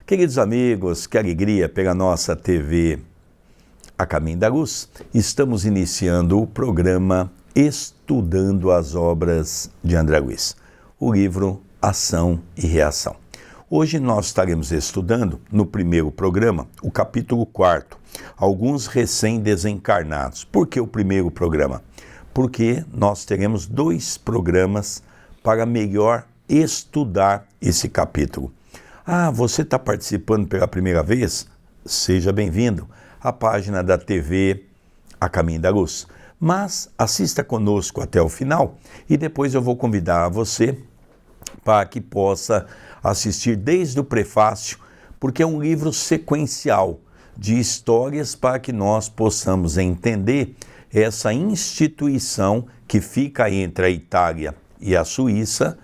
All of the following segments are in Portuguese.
Queridos amigos, que alegria pela nossa TV A Caminho da Luz. Estamos iniciando o programa Estudando as Obras de André Luiz, o livro Ação e Reação. Hoje nós estaremos estudando, no primeiro programa, o capítulo 4, alguns recém-desencarnados. Por que o primeiro programa? Porque nós teremos 2 programas para melhor estudar esse capítulo. Ah, você está participando pela primeira vez? Seja bem-vindo à página da TV A Caminho da Luz. Mas assista conosco até o final e depois eu vou convidar você para que possa assistir desde o prefácio, porque é um livro sequencial de histórias para que nós possamos entender essa instituição que fica entre a Itália e a Suíça,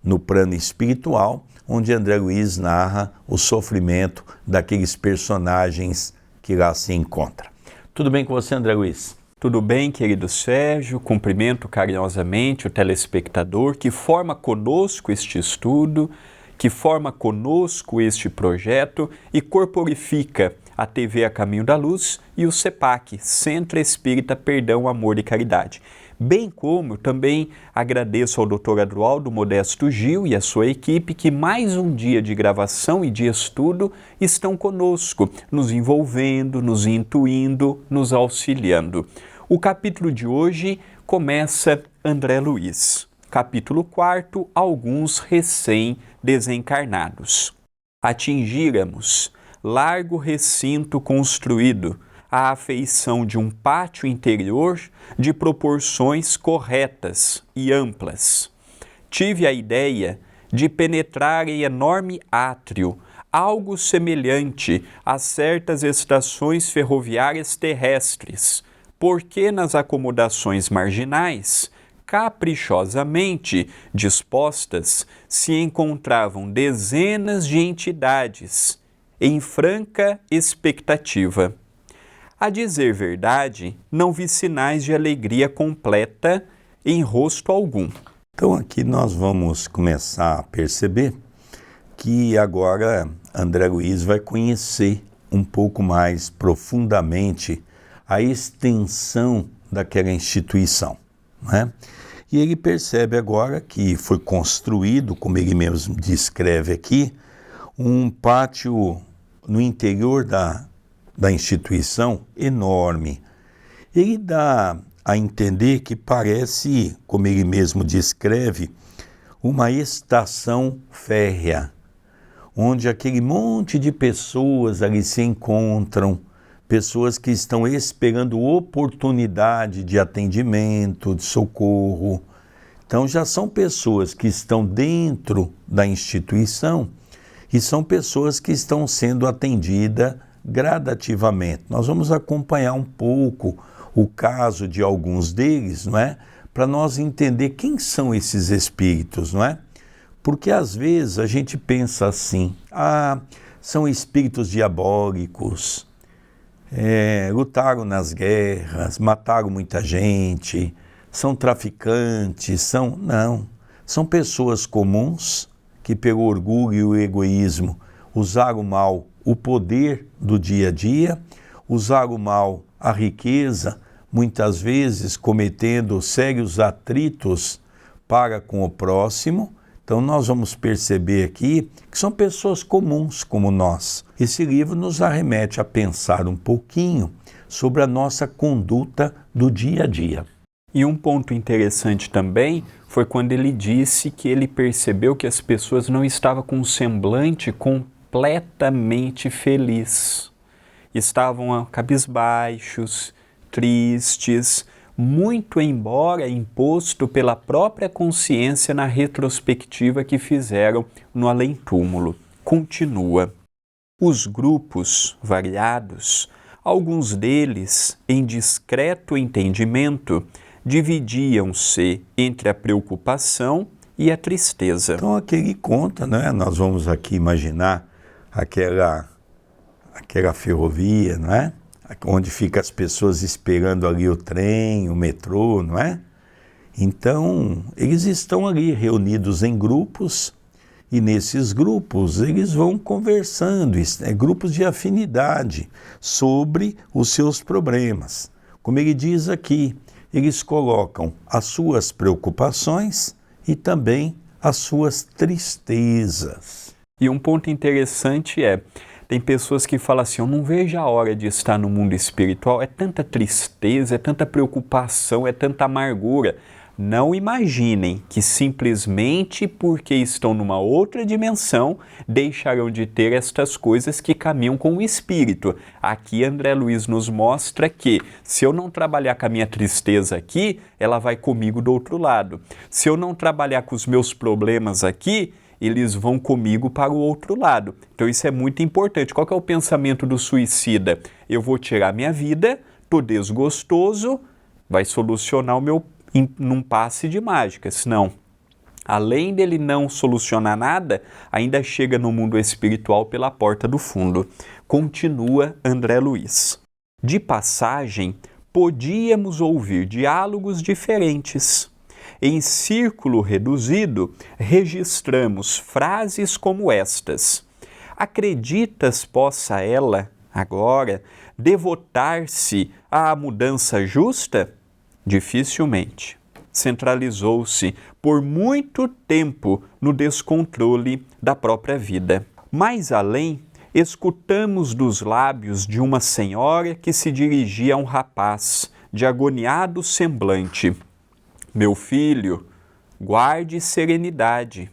no plano espiritual, onde André Luiz narra o sofrimento daqueles personagens que lá se encontram. Tudo bem com você, André Luiz? Tudo bem, querido Sérgio? Cumprimento carinhosamente o telespectador que forma conosco este estudo, que forma conosco este projeto e corporifica a TV A Caminho da Luz e o CEPAC, Centro Espírita Perdão, Amor e Caridade. Bem como também agradeço ao Dr. Adroaldo Modesto Gil e a sua equipe que mais um dia de gravação e de estudo estão conosco, nos envolvendo, nos intuindo, nos auxiliando. O capítulo de hoje começa André Luiz. Capítulo 4, alguns recém-desencarnados. Atingíramos largo recinto construído, a afeição de um pátio interior de proporções corretas e amplas. Tive a ideia de penetrar em enorme átrio, algo semelhante a certas estações ferroviárias terrestres, porque nas acomodações marginais, caprichosamente dispostas, se encontravam dezenas de entidades em franca expectativa. A dizer verdade, não vi sinais de alegria completa em rosto algum. Então aqui nós vamos começar a perceber que agora André Luiz vai conhecer um pouco mais profundamente a extensão daquela instituição, né? E ele percebe agora que foi construído, como ele mesmo descreve aqui, um pátio no interior da instituição enorme. Ele dá a entender que parece, como ele mesmo descreve, uma estação férrea, onde aquele monte de pessoas ali se encontram, pessoas que estão esperando oportunidade de atendimento, de socorro. Então já são pessoas que estão dentro da instituição e são pessoas que estão sendo atendidas gradativamente. Nós vamos acompanhar um pouco o caso de alguns deles, não é? Para nós entender quem são esses espíritos, não é? Porque às vezes a gente pensa assim, são espíritos diabólicos, lutaram nas guerras, mataram muita gente, são traficantes, não, são pessoas comuns que pelo orgulho e o egoísmo usaram mal o poder do dia a dia, usaram mal a riqueza, muitas vezes cometendo sérios atritos para com o próximo. Então nós vamos perceber aqui que são pessoas comuns como nós. Esse livro nos arremete a pensar um pouquinho sobre a nossa conduta do dia a dia. E um ponto interessante também foi quando ele disse que ele percebeu que as pessoas não estavam com um semblante completamente feliz. Estavam cabisbaixos, tristes, muito embora imposto pela própria consciência na retrospectiva que fizeram no além-túmulo. Continua. Os grupos variados, alguns deles em discreto entendimento, dividiam-se entre a preocupação e a tristeza. Então aqui ele conta, né? Nós vamos aqui imaginar aquela ferrovia, não é? Onde ficam as pessoas esperando ali o trem, o metrô, não é? Então, eles estão ali reunidos em grupos E nesses grupos, eles vão conversando, grupos de afinidade, sobre os seus problemas. Como ele diz aqui, eles colocam as suas preocupações e também as suas tristezas. E um ponto interessante tem pessoas que falam assim, eu não vejo a hora de estar no mundo espiritual, é tanta tristeza, é tanta preocupação, é tanta amargura. Não imaginem que simplesmente porque estão numa outra dimensão, deixarão de ter estas coisas que caminham com o espírito. Aqui André Luiz nos mostra que se eu não trabalhar com a minha tristeza aqui, ela vai comigo do outro lado. Se eu não trabalhar com os meus problemas aqui, eles vão comigo para o outro lado. Então isso é muito importante. Qual que é o pensamento do suicida? Eu vou tirar minha vida, tô desgostoso, vai solucionar o meu num passe de mágica. Senão, além dele não solucionar nada, ainda chega no mundo espiritual pela porta do fundo. Continua André Luiz. De passagem, podíamos ouvir diálogos diferentes. Em círculo reduzido, registramos frases como estas. Acreditas possa ela, agora, devotar-se à mudança justa? Dificilmente. Centralizou-se por muito tempo no descontrole da própria vida. Mais além, escutamos dos lábios de uma senhora que se dirigia a um rapaz de agoniado semblante. Meu filho, guarde serenidade.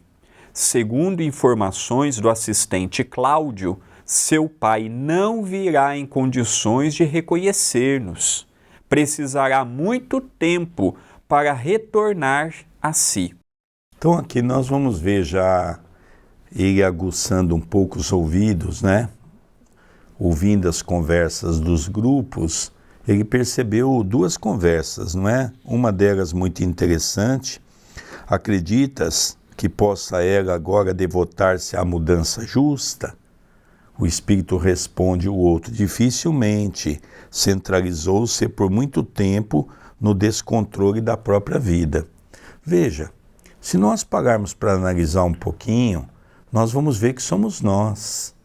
Segundo informações do assistente Cláudio, seu pai não virá em condições de reconhecer-nos. Precisará muito tempo para retornar a si. Então aqui nós vamos ver já ele aguçando um pouco os ouvidos, né? Ouvindo as conversas dos grupos, ele percebeu duas conversas, não é? Uma delas muito interessante. Acreditas que possa ela agora devotar-se à mudança justa? O espírito responde o outro, dificilmente. Centralizou-se por muito tempo no descontrole da própria vida. Veja, se nós pararmos para analisar um pouquinho, nós vamos ver que somos nós.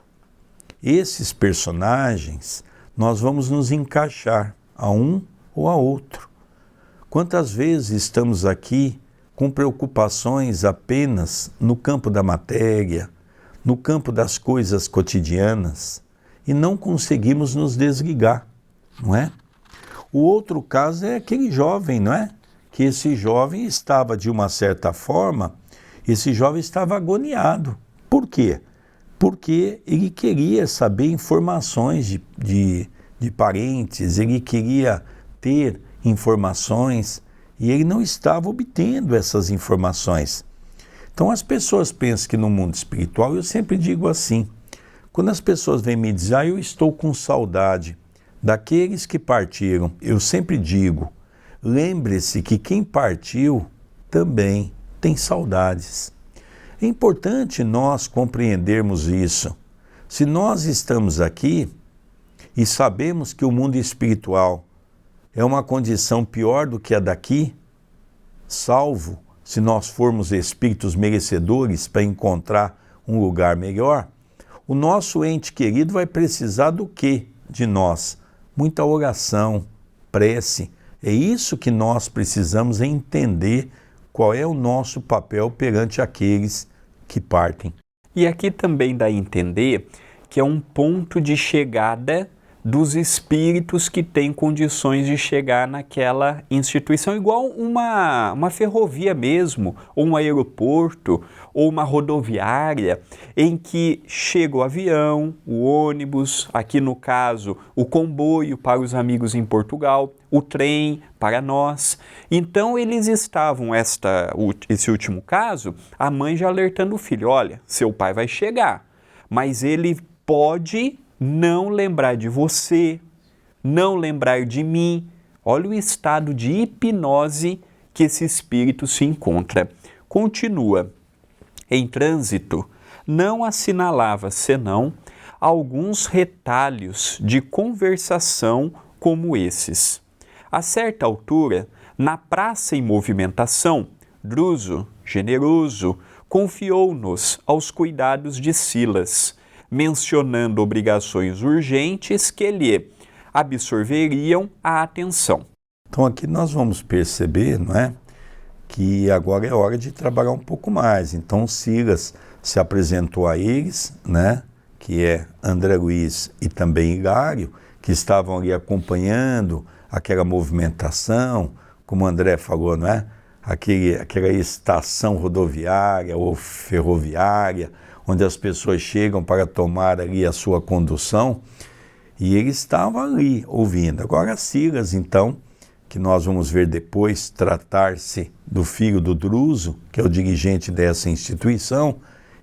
Esses personagens, nós vamos nos encaixar a um ou a outro. Quantas vezes estamos aqui com preocupações apenas no campo da matéria, no campo das coisas cotidianas, e não conseguimos nos desligar, não é? O outro caso é aquele jovem, não é? Que esse jovem estava, de uma certa forma, esse jovem estava agoniado. Por quê? Porque ele queria saber informações de parentes, ele queria ter informações e ele não estava obtendo essas informações. Então as pessoas pensam que no mundo espiritual, eu sempre digo assim, quando as pessoas vêm me dizer, eu estou com saudade daqueles que partiram, eu sempre digo, lembre-se que quem partiu também tem saudades. É importante nós compreendermos isso. Se nós estamos aqui e sabemos que o mundo espiritual é uma condição pior do que a daqui, salvo se nós formos espíritos merecedores para encontrar um lugar melhor, o nosso ente querido vai precisar do quê de nós? Muita oração, prece. É isso que nós precisamos entender qual é o nosso papel perante aqueles que partem. E aqui também dá a entender que é um ponto de chegada dos espíritos que têm condições de chegar naquela instituição, igual uma ferrovia mesmo, ou um aeroporto, ou uma rodoviária, em que chega o avião, o ônibus, aqui no caso, o comboio para os amigos em Portugal, o trem para nós. Então eles estavam, esse último caso, a mãe já alertando o filho, olha, seu pai vai chegar, mas ele pode não lembrar de você, não lembrar de mim. Olha o estado de hipnose que esse espírito se encontra. Continua. Em trânsito, não assinalava senão alguns retalhos de conversação como esses. A certa altura, na praça em movimentação, Druso, generoso, confiou-nos aos cuidados de Silas, mencionando obrigações urgentes que lhe absorveriam a atenção. Então aqui nós vamos perceber, não é, que agora é hora de trabalhar um pouco mais. Então Silas se apresentou a eles, né, que é André Luiz e também Hilário, que estavam ali acompanhando aquela movimentação, como o André falou, não é? Aquela estação rodoviária ou ferroviária, onde as pessoas chegam para tomar ali a sua condução, e ele estava ali ouvindo. Agora Silas, então, que nós vamos ver depois tratar-se do filho do Druso, que é o dirigente dessa instituição,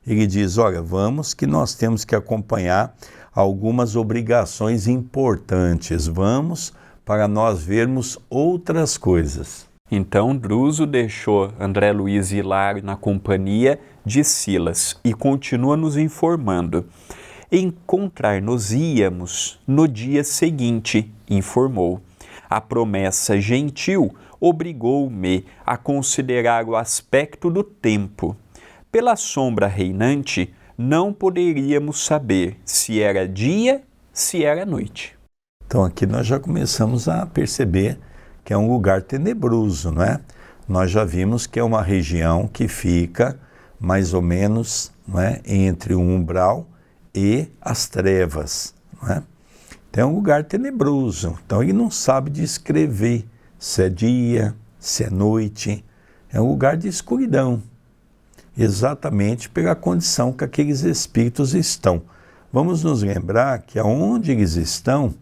ele diz, olha, vamos que nós temos que acompanhar algumas obrigações importantes, vamos para nós vermos outras coisas. Então Druso deixou André Luiz e Hilário na companhia de Silas e continua nos informando. Encontrar-nos-íamos no dia seguinte, informou. A promessa gentil obrigou-me a considerar o aspecto do tempo. Pela sombra reinante, não poderíamos saber se era dia, se era noite. Então aqui nós já começamos a perceber que é um lugar tenebroso, não é? Nós já vimos que é uma região que fica mais ou menos, não é, entre o umbral e as trevas, não é? Então é um lugar tenebroso, então ele não sabe descrever se é dia, se é noite, é um lugar de escuridão, exatamente pela condição que aqueles espíritos estão. Vamos nos lembrar que aonde eles estão,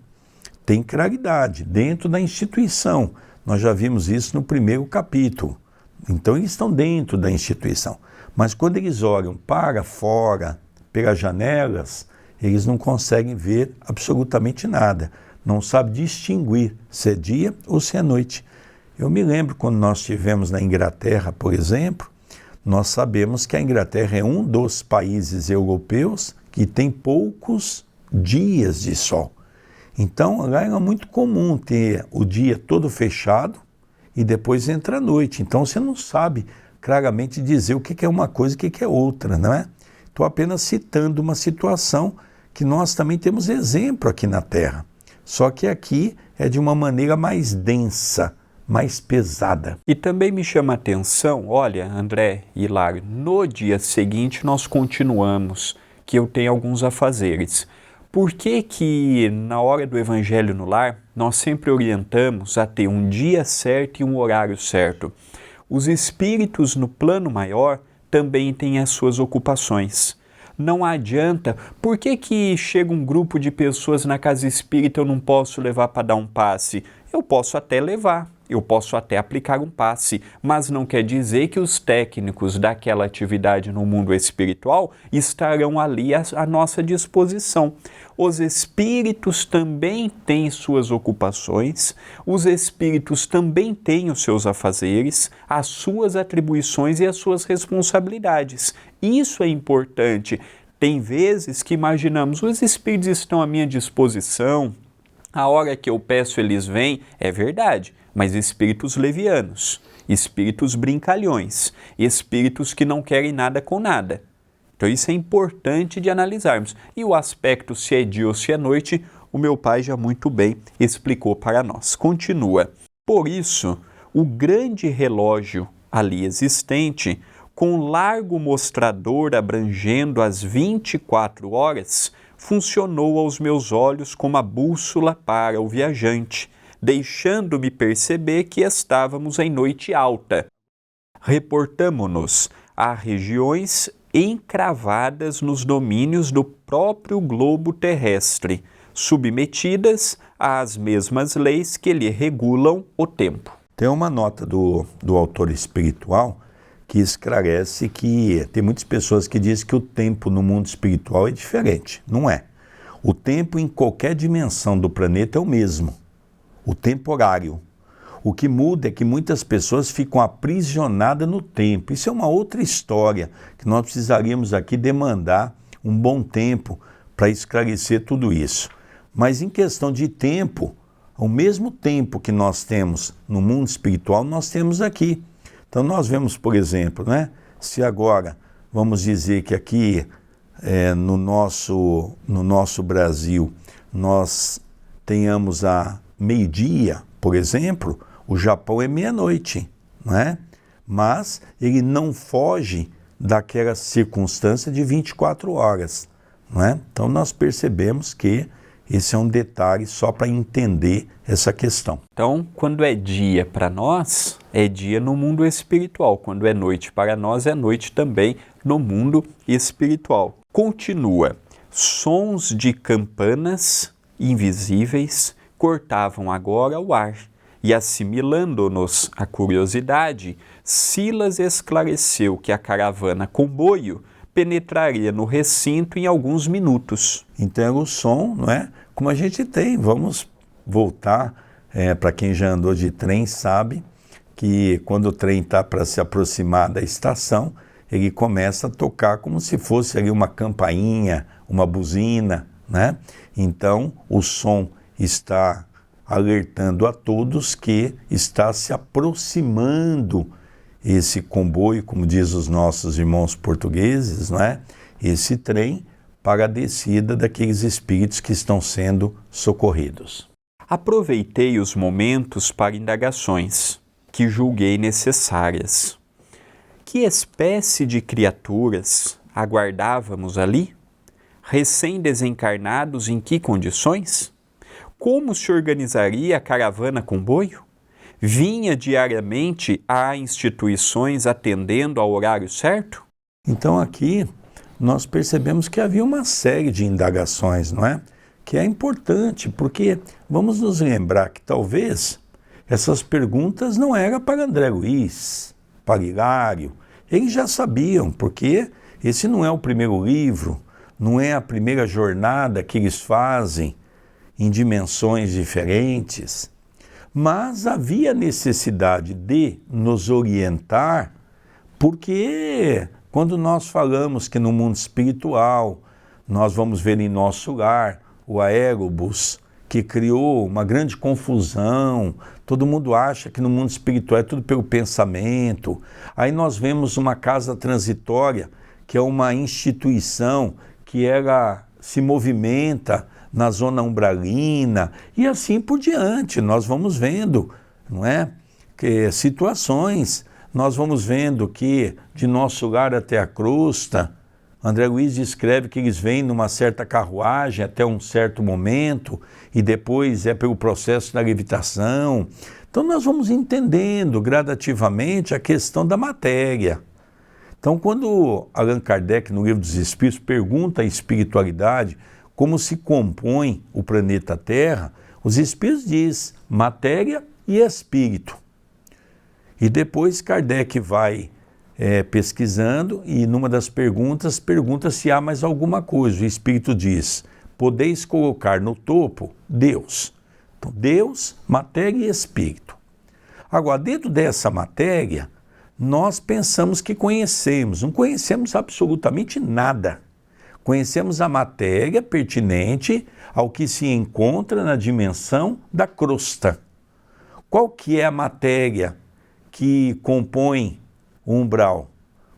tem claridade, dentro da instituição. Nós já vimos isso no primeiro capítulo. Então eles estão dentro da instituição. Mas quando eles olham para fora, pelas janelas, eles não conseguem ver absolutamente nada. Não sabem distinguir se é dia ou se é noite. Eu me lembro quando nós estivemos na Inglaterra, por exemplo, nós sabemos que a Inglaterra é um dos países europeus que tem poucos dias de sol. Então, lá era muito comum ter o dia todo fechado e depois entra a noite. Então, você não sabe claramente dizer o que é uma coisa e o que é outra, não é? Estou apenas citando uma situação que nós também temos exemplo aqui na Terra. Só que aqui é de uma maneira mais densa, mais pesada. E também me chama a atenção, olha, André e Hilário, no dia seguinte nós continuamos, que eu tenho alguns afazeres. Por que que na hora do Evangelho no Lar, nós sempre orientamos a ter um dia certo e um horário certo? Os espíritos no plano maior também têm as suas ocupações. Não adianta, por que que chega um grupo de pessoas na casa espírita eu não posso levar para dar um passe? Eu posso até levar. Eu posso até aplicar um passe, mas não quer dizer que os técnicos daquela atividade no mundo espiritual estarão ali à nossa disposição. Os espíritos também têm suas ocupações, os espíritos também têm os seus afazeres, as suas atribuições e as suas responsabilidades. Isso é importante. Tem vezes que imaginamos, os espíritos estão à minha disposição, a hora que eu peço eles vêm, é verdade, mas espíritos levianos, espíritos brincalhões, espíritos que não querem nada com nada. Então isso é importante de analisarmos. E o aspecto se é dia ou se é noite, o meu pai já muito bem explicou para nós. Continua. Por isso, o grande relógio ali existente, com largo mostrador abrangendo as 24 horas, funcionou aos meus olhos como a bússola para o viajante, deixando-me perceber que estávamos em noite alta. Reportamo-nos a regiões encravadas nos domínios do próprio globo terrestre, submetidas às mesmas leis que lhe regulam o tempo. Tem uma nota do autor espiritual que esclarece que tem muitas pessoas que dizem que o tempo no mundo espiritual é diferente. Não é. O tempo em qualquer dimensão do planeta é o mesmo. O tempo horário. O que muda é que muitas pessoas ficam aprisionadas no tempo. Isso é uma outra história que nós precisaríamos aqui demandar um bom tempo para esclarecer tudo isso. Mas em questão de tempo, o mesmo tempo que nós temos no mundo espiritual, nós temos aqui. Então nós vemos, por exemplo, né, se agora vamos dizer que aqui no nosso Brasil nós tenhamos a meio-dia, por exemplo, o Japão é meia-noite, não é? Mas ele não foge daquela circunstância de 24 horas, não é? Então nós percebemos que esse é um detalhe só para entender essa questão. Então, quando é dia para nós, é dia no mundo espiritual. Quando é noite para nós, é noite também no mundo espiritual. Continua. Sons de campanas invisíveis cortavam agora o ar. E assimilando-nos a curiosidade, Silas esclareceu que a caravana-comboio penetraria no recinto em alguns minutos. Então o som, não é? Como a gente tem, vamos voltar, para quem já andou de trem sabe que quando o trem está para se aproximar da estação, ele começa a tocar como se fosse ali uma campainha, uma buzina, né? Então o som está alertando a todos que está se aproximando esse comboio, como diz os nossos irmãos portugueses, não é? Esse trem para a descida daqueles espíritos que estão sendo socorridos. Aproveitei os momentos para indagações que julguei necessárias. Que espécie de criaturas aguardávamos ali? Recém-desencarnados em que condições? Como se organizaria a caravana-comboio? Vinha diariamente a instituições atendendo ao horário certo? Então aqui nós percebemos que havia uma série de indagações, não é? Que é importante, porque vamos nos lembrar que talvez essas perguntas não eram para André Luiz, para Hilário. Eles já sabiam, porque esse não é o primeiro livro, não é a primeira jornada que eles fazem em dimensões diferentes. Mas havia necessidade de nos orientar, porque quando nós falamos que no mundo espiritual nós vamos ver em nosso lar o aerobus, que criou uma grande confusão, todo mundo acha que no mundo espiritual é tudo pelo pensamento. Aí nós vemos uma casa transitória, que é uma instituição que ela se movimenta na zona umbralina, e assim por diante. Nós vamos vendo, não é? Que situações, nós vamos vendo que de nosso lar até a crosta, André Luiz descreve que eles vêm numa certa carruagem até um certo momento, e depois é pelo processo da levitação. Então nós vamos entendendo gradativamente a questão da matéria. Então quando Allan Kardec, no Livro dos Espíritos, pergunta à espiritualidade como se compõe o planeta Terra, os Espíritos dizem matéria e espírito. E depois Kardec vai pesquisando e numa das perguntas, pergunta se há mais alguma coisa. O Espírito diz, podeis colocar no topo Deus. Então, Deus, matéria e espírito. Agora, dentro dessa matéria, nós pensamos que conhecemos, não conhecemos absolutamente nada. Conhecemos a matéria pertinente ao que se encontra na dimensão da crosta. Qual que é a matéria que compõe o umbral?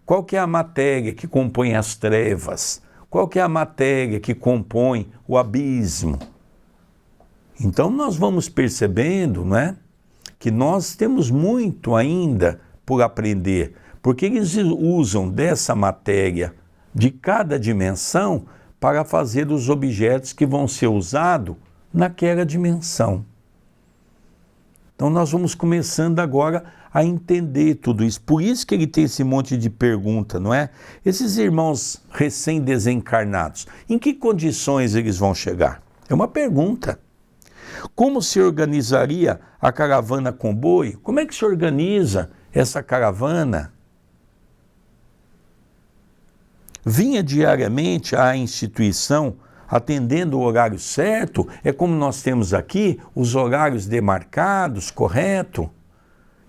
Qual que é a matéria que compõe as trevas? Qual que é a matéria que compõe o abismo? Então nós vamos percebendo, não é, que nós temos muito ainda por aprender, porque eles usam dessa matéria de cada dimensão para fazer os objetos que vão ser usados naquela dimensão. Então nós vamos começando agora a entender tudo isso. Por isso que ele tem esse monte de pergunta, não é? Esses irmãos recém-desencarnados, em que condições eles vão chegar? É uma pergunta. Como se organizaria a caravana-comboio? Como é que se organiza essa caravana? Vinha diariamente à instituição atendendo o horário certo? É como nós temos aqui os horários demarcados, correto?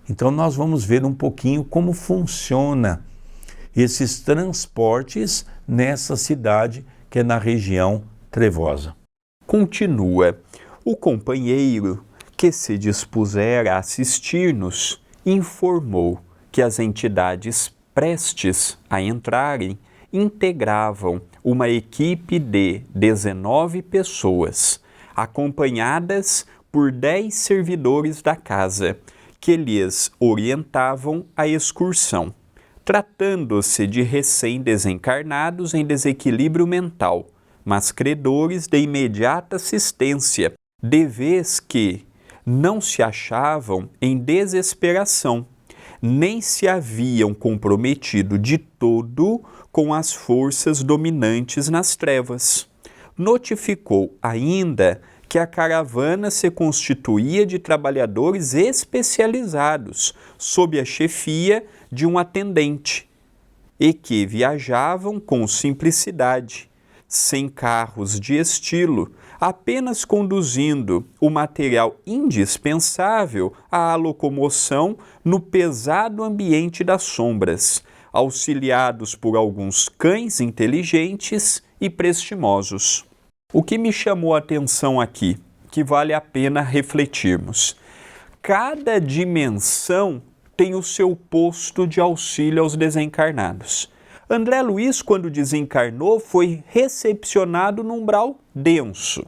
Então nós vamos ver um pouquinho como funciona esses transportes nessa cidade que é na região trevosa. Continua. O companheiro que se dispusera a assistir-nos informou que as entidades prestes a entrarem, integravam uma equipe de 19 pessoas, acompanhadas por 10 servidores da casa, que lhes orientavam a excursão, tratando-se de recém-desencarnados em desequilíbrio mental, mas credores de imediata assistência, de vez que não se achavam em desesperação, nem se haviam comprometido de todo com as forças dominantes nas trevas. Notificou ainda que a caravana se constituía de trabalhadores especializados, sob a chefia de um atendente, e que viajavam com simplicidade, sem carros de estilo, apenas conduzindo o material indispensável à locomoção no pesado ambiente das sombras, auxiliados por alguns cães inteligentes e prestimosos. O que me chamou a atenção aqui, que vale a pena refletirmos: cada dimensão tem o seu posto de auxílio aos desencarnados. André Luiz, quando desencarnou, foi recepcionado num umbral denso.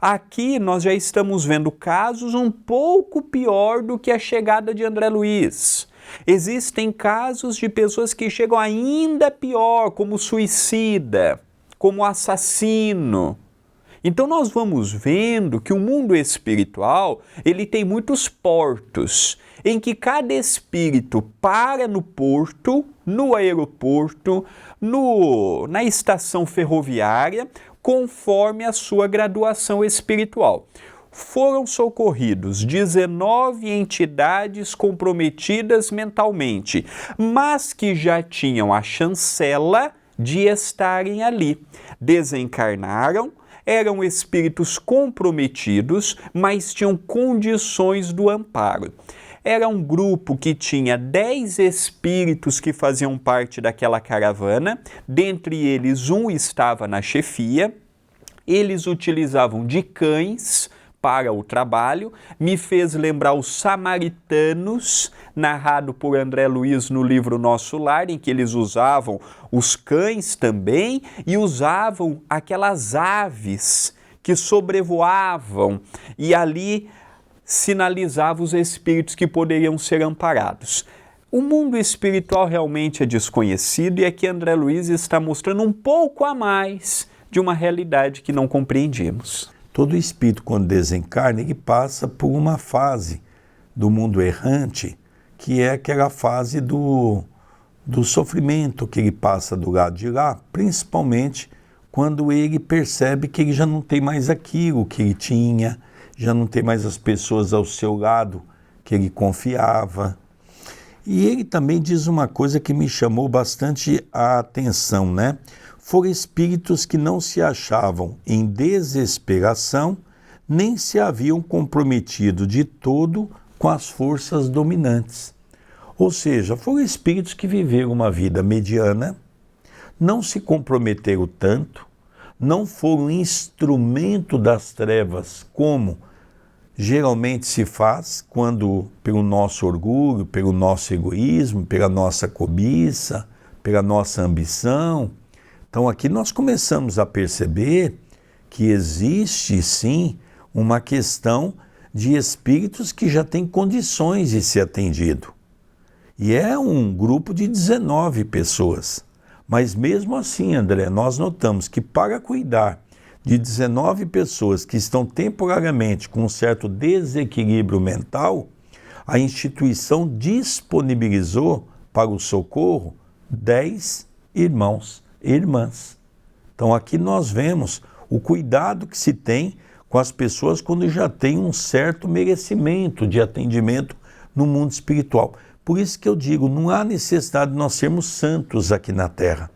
Aqui nós já estamos vendo casos um pouco pior do que a chegada de André Luiz. Existem casos de pessoas que chegam ainda pior, como suicida, como assassino. Então nós vamos vendo que o mundo espiritual, ele tem muitos portos, em que cada espírito para no porto, no aeroporto, na estação ferroviária, conforme a sua graduação espiritual. Foram socorridos 19 entidades comprometidas mentalmente, mas que já tinham a chancela de estarem ali. Desencarnaram, eram espíritos comprometidos, mas tinham condições do amparo. Era um grupo que tinha 10 espíritos que faziam parte daquela caravana, dentre eles um estava na chefia. Eles utilizavam de cães para o trabalho, me fez lembrar os samaritanos, narrado por André Luiz no livro Nosso Lar, em que eles usavam os cães também e usavam aquelas aves que sobrevoavam e ali sinalizavam os espíritos que poderiam ser amparados. O mundo espiritual realmente é desconhecido e aqui André Luiz está mostrando um pouco a mais de uma realidade que não compreendemos. Todo espírito, quando desencarna, ele passa por uma fase do mundo errante, que é aquela fase do sofrimento que ele passa do lado de lá, principalmente quando ele percebe que ele já não tem mais aquilo que ele tinha, já não tem mais as pessoas ao seu lado que ele confiava. E ele também diz uma coisa que me chamou bastante a atenção, né? Foram espíritos que não se achavam em desesperação, nem se haviam comprometido de todo com as forças dominantes. Ou seja, foram espíritos que viveram uma vida mediana, não se comprometeram tanto, não foram instrumento das trevas como geralmente se faz quando, pelo nosso orgulho, pelo nosso egoísmo, pela nossa cobiça, pela nossa ambição. Então aqui nós começamos a perceber que existe sim uma questão de espíritos que já têm condições de ser atendido. E é um grupo de 19 pessoas. Mas mesmo assim, André, nós notamos que para cuidar de 19 pessoas que estão temporariamente com um certo desequilíbrio mental, a instituição disponibilizou para o socorro 10 irmãos e irmãs. Então aqui nós vemos o cuidado que se tem com as pessoas quando já tem um certo merecimento de atendimento no mundo espiritual. Por isso que eu digo, não há necessidade de nós sermos santos aqui na Terra,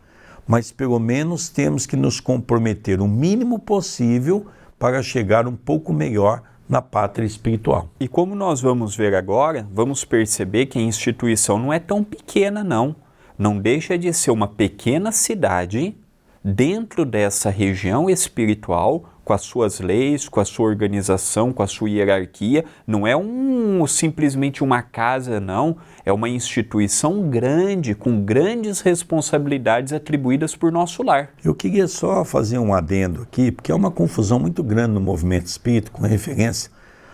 mas pelo menos temos que nos comprometer o mínimo possível para chegar um pouco melhor na pátria espiritual. E como nós vamos ver agora, vamos perceber que a instituição não é tão pequena não. Não deixa de ser uma pequena cidade dentro dessa região espiritual com as suas leis, com a sua organização, com a sua hierarquia. Não é simplesmente uma casa, não. É uma instituição grande, com grandes responsabilidades atribuídas por nosso lar. Eu queria só fazer um adendo aqui, porque é uma confusão muito grande no movimento espírita com referência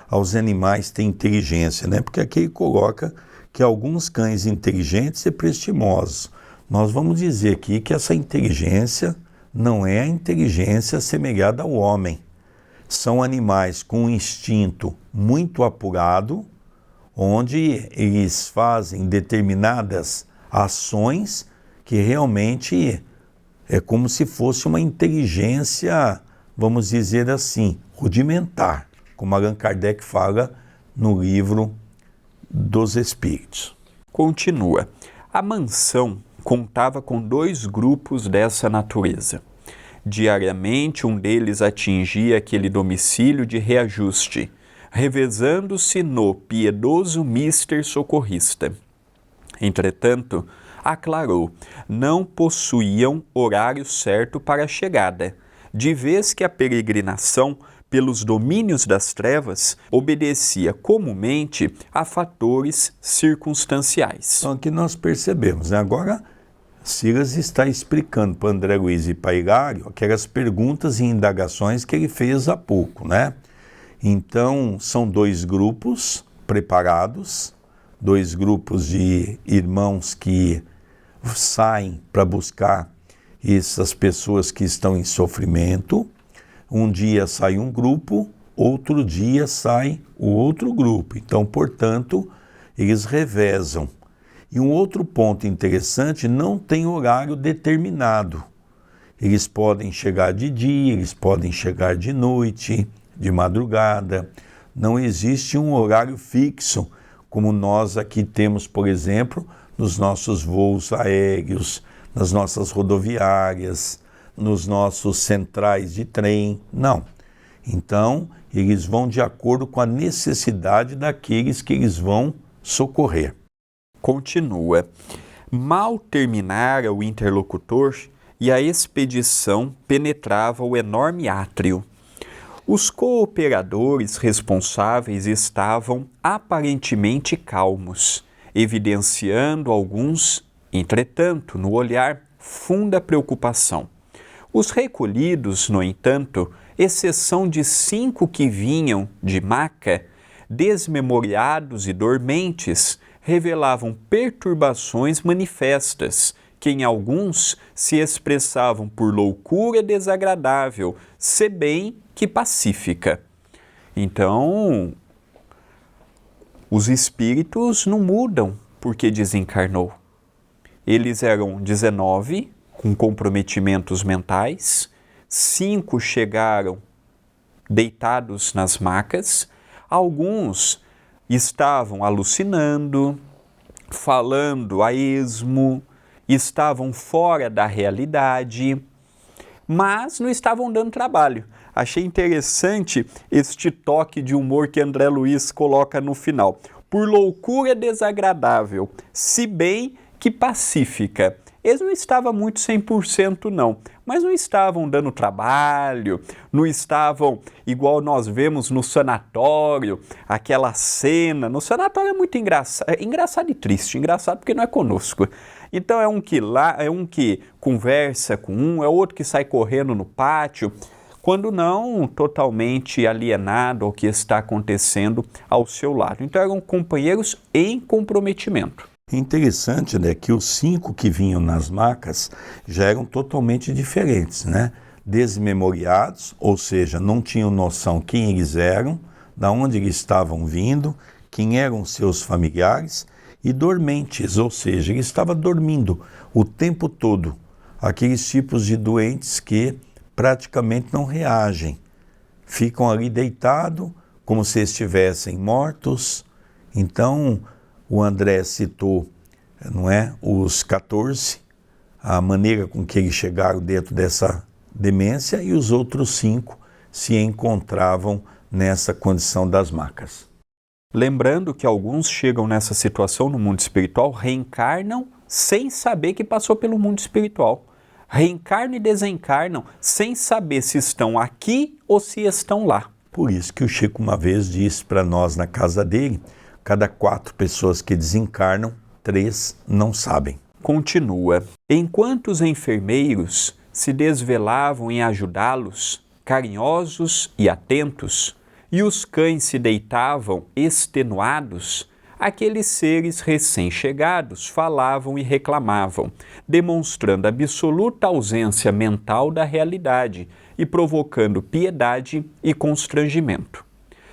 aos animais que têm inteligência, né? Porque aqui ele coloca que alguns cães inteligentes e prestimosos. Nós vamos dizer aqui que essa inteligência não é a inteligência semelhada ao homem. São animais com um instinto muito apurado, onde eles fazem determinadas ações que realmente é como se fosse uma inteligência, vamos dizer assim, rudimentar, como Allan Kardec fala no livro dos Espíritos. Continua. A mansão contava com 2 grupos dessa natureza. Diariamente, um deles atingia aquele domicílio de reajuste, revezando-se no piedoso mister socorrista. Entretanto, aclarou, não possuíam horário certo para a chegada, de vez que a peregrinação pelos domínios das trevas obedecia comumente a fatores circunstanciais. Então aqui nós percebemos, né? Agora Silas está explicando para André Luiz e para Hilário aquelas perguntas e indagações que ele fez há pouco, né? Então, são 2 grupos preparados, 2 grupos de irmãos que saem para buscar essas pessoas que estão em sofrimento. Um dia sai um grupo, outro dia sai o outro grupo. Então, portanto, eles revezam. E um outro ponto interessante, não tem horário determinado. Eles podem chegar de dia, eles podem chegar de noite, de madrugada. Não existe um horário fixo, como nós aqui temos, por exemplo, nos nossos voos aéreos, nas nossas rodoviárias, nos nossos centrais de trem. Não. Então, eles vão de acordo com a necessidade daqueles que eles vão socorrer. Continua. Mal terminara o interlocutor e a expedição penetrava o enorme átrio. Os cooperadores responsáveis estavam aparentemente calmos, evidenciando alguns, entretanto, no olhar, funda preocupação. Os recolhidos, no entanto, exceção de 5 que vinham de maca, desmemoriados e dormentes, revelavam perturbações manifestas, que em alguns se expressavam por loucura desagradável, se bem que pacífica. Então, os espíritos não mudam porque desencarnou. Eles eram 19, com comprometimentos mentais, 5 chegaram deitados nas macas, alguns estavam alucinando, falando a esmo, estavam fora da realidade, mas não estavam dando trabalho. Achei interessante este toque de humor que André Luiz coloca no final. Por loucura desagradável, se bem que pacífica. Eles não estavam muito 100% não, mas não estavam dando trabalho, não estavam igual nós vemos no sanatório, aquela cena. No sanatório é muito engraçado e triste, engraçado porque não é conosco. Então é um que conversa com um, é outro que sai correndo no pátio, quando não totalmente alienado ao que está acontecendo ao seu lado. Então eram companheiros em comprometimento. Interessante, né, que os 5 que vinham nas macas já eram totalmente diferentes, né? Desmemoriados, ou seja, não tinham noção quem eles eram, de onde eles estavam vindo, quem eram seus familiares, e dormentes, ou seja, ele estava dormindo o tempo todo. Aqueles tipos de doentes que praticamente não reagem, ficam ali deitados como se estivessem mortos. Então, o André citou, não é, os 14, a maneira com que eles chegaram dentro dessa demência, e os outros 5 se encontravam nessa condição das macas. Lembrando que alguns chegam nessa situação no mundo espiritual, reencarnam sem saber que passou pelo mundo espiritual. reencarnam e desencarnam sem saber se estão aqui ou se estão lá. Por isso que o Chico uma vez disse para nós na casa dele, cada 4 pessoas que desencarnam, 3 não sabem. Continua. Enquanto os enfermeiros se desvelavam em ajudá-los, carinhosos e atentos, e os cães se deitavam extenuados, aqueles seres recém-chegados falavam e reclamavam, demonstrando absoluta ausência mental da realidade e provocando piedade e constrangimento.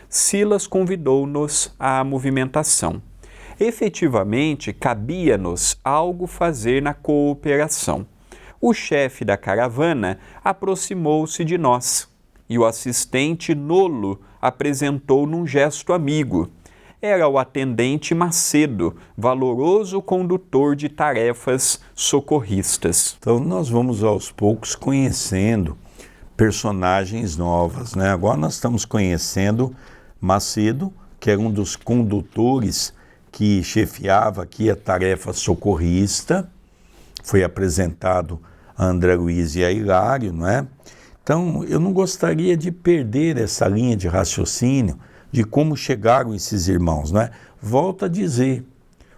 Silas convidou-nos à movimentação. Efetivamente, cabia-nos algo fazer na cooperação. O chefe da caravana aproximou-se de nós e o assistente Nolo apresentou num gesto amigo. Era o atendente Macedo, valoroso condutor de tarefas socorristas. Então nós vamos aos poucos conhecendo personagens novas, né? Agora nós estamos conhecendo Macedo, que era um dos condutores que chefiava aqui a tarefa socorrista, foi apresentado a André Luiz e a Hilário, não é? Então, eu não gostaria de perder essa linha de raciocínio de como chegaram esses irmãos, não é? Volto a dizer,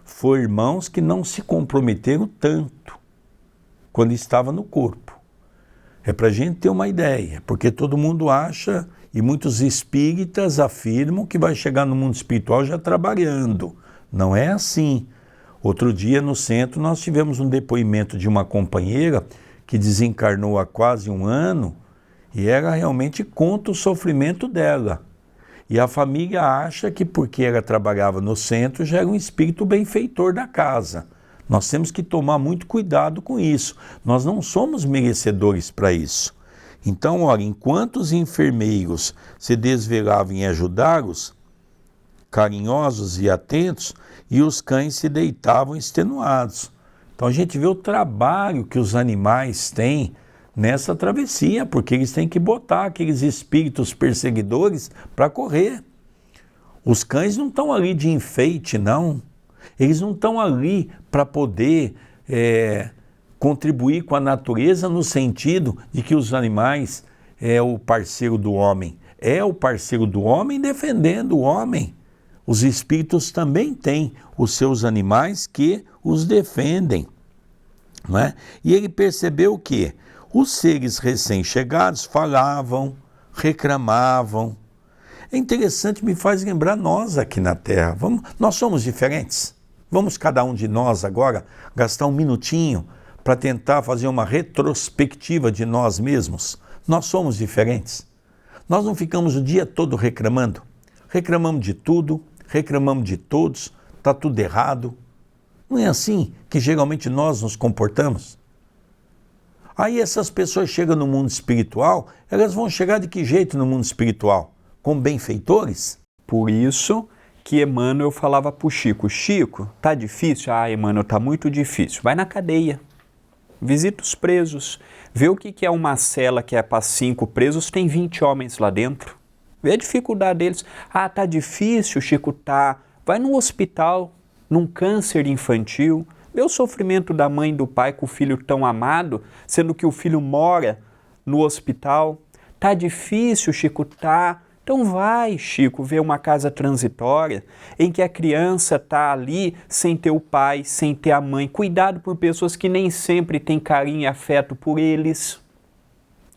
foram irmãos que não se comprometeram tanto quando estava no corpo. É para a gente ter uma ideia, porque todo mundo acha, e muitos espíritas afirmam que vai chegar no mundo espiritual já trabalhando. Não é assim. Outro dia no centro nós tivemos um depoimento de uma companheira que desencarnou há quase 1 ano e ela realmente conta o sofrimento dela. E a família acha que porque ela trabalhava no centro já era um espírito benfeitor da casa. Nós temos que tomar muito cuidado com isso. Nós não somos merecedores para isso. Então, olha, enquanto os enfermeiros se desvelavam em ajudá-los, carinhosos e atentos, e os cães se deitavam extenuados. Então a gente vê o trabalho que os animais têm nessa travessia, porque eles têm que botar aqueles espíritos perseguidores para correr. Os cães não estão ali de enfeite, não. Eles não estão ali para poder contribuir com a natureza no sentido de que os animais é o parceiro do homem. É o parceiro do homem defendendo o homem. Os espíritos também têm os seus animais que os defendem, não é? E ele percebeu que os seres recém-chegados falavam, reclamavam. É interessante, me faz lembrar nós aqui na Terra. Nós somos diferentes. Vamos cada um de nós agora gastar 1 minutinho para tentar fazer uma retrospectiva de nós mesmos. Nós somos diferentes. Nós não ficamos o dia todo reclamando. Reclamamos de tudo, reclamamos de todos, está tudo errado. Não é assim que geralmente nós nos comportamos? Aí essas pessoas chegam no mundo espiritual, elas vão chegar de que jeito no mundo espiritual? Como benfeitores? Por isso que Emmanuel falava para o Chico, Chico, tá difícil? Ah, Emmanuel, tá muito difícil. Vai na cadeia, visita os presos, vê o que é uma cela que é para 5 presos, tem 20 homens lá dentro. Vê a dificuldade deles. Ah, tá difícil, Chico, tá. Vai no hospital, num câncer infantil, vê o sofrimento da mãe e do pai com o filho tão amado, sendo que o filho mora no hospital. Tá difícil, Chico, tá. Então vai, Chico, ver uma casa transitória em que a criança tá ali sem ter o pai, sem ter a mãe. Cuidado por pessoas que nem sempre têm carinho e afeto por eles.